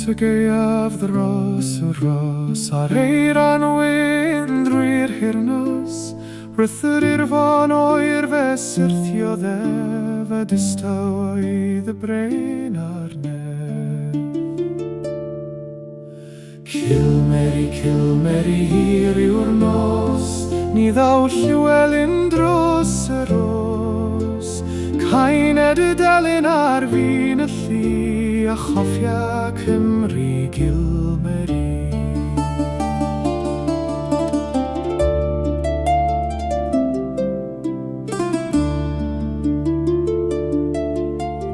y gaeaf dros y rhos, a'r eiran wyn drwy'r hirnos, rythyr i'r fan o'r fesur thioddef, a distaw oedd y brein a'r nef. Cilmeri, Cilmeri, hir yw'r nos, ni ddaw Llywelyn dros y rhos, cained y delyn ar fin y llu, a choffia Cymru Cilmeri.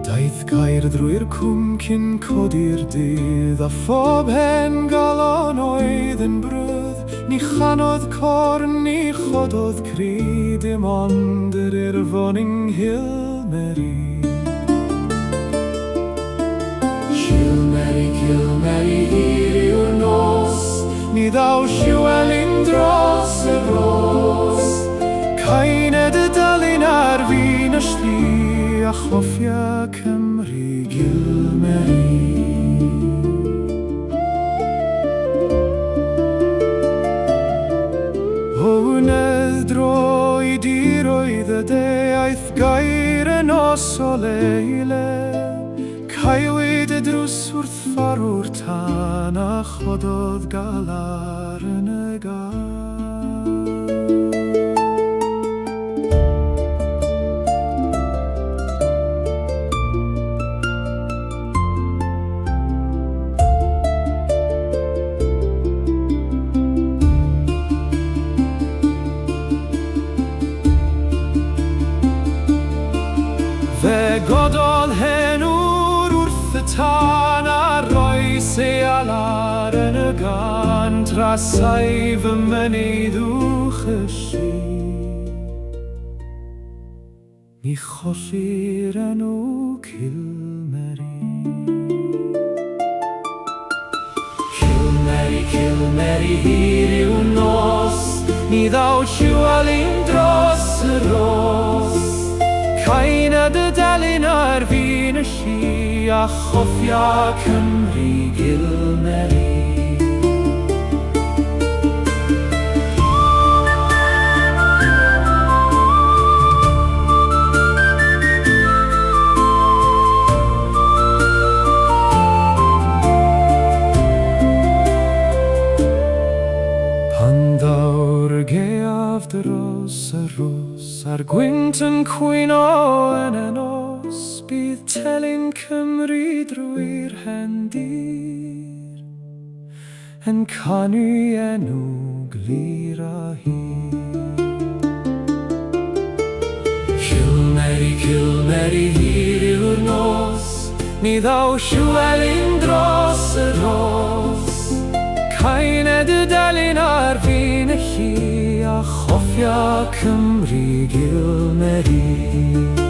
Daeth gair drwy'r cwm cyn codi'r dydd, a phob hen galon oedd yn brydd, ni chanodd corn, ni chododd cri, dim ond yr urfon yng Cilmeri. Cilmeri, Cilmeri, hir yw'r nos, ni ddaw Llywelyn dros y rhos, cained y dalyn ar fin y llu, a choffia Cymru Cilmeri. Hwnedd dro i dir oedd y de, aeth gair y nos o leile, caiwyd y drws wrth ffarw'r tân, a chododd galar yn y gar. Fe gododd henw'r wrth y tân, a rhos ei alar yn y gan, tra saif y mynydd uwch y llu. Ni cholli'r enw Cilmeri. Cilmeri, Cilmeri, hir yw'r nos, ni ddaw Llywelyn dros y rhos, cained y delyn ar fin y llu, a choffia Cymru Cilmeri. Pan ddaw'r gaeaf dros y rhos, a'r gwynt yn cwyno yn y nos, bydd telyn Cymru drwy'r hendir, yn canu enw glir a hir. Cilmeri, Cilmeri, hir yw'r nos, ni ddaw Llywelyn dros y rhos, cained y delyn ar fin y llu, a choffia Cymru Cilmeri.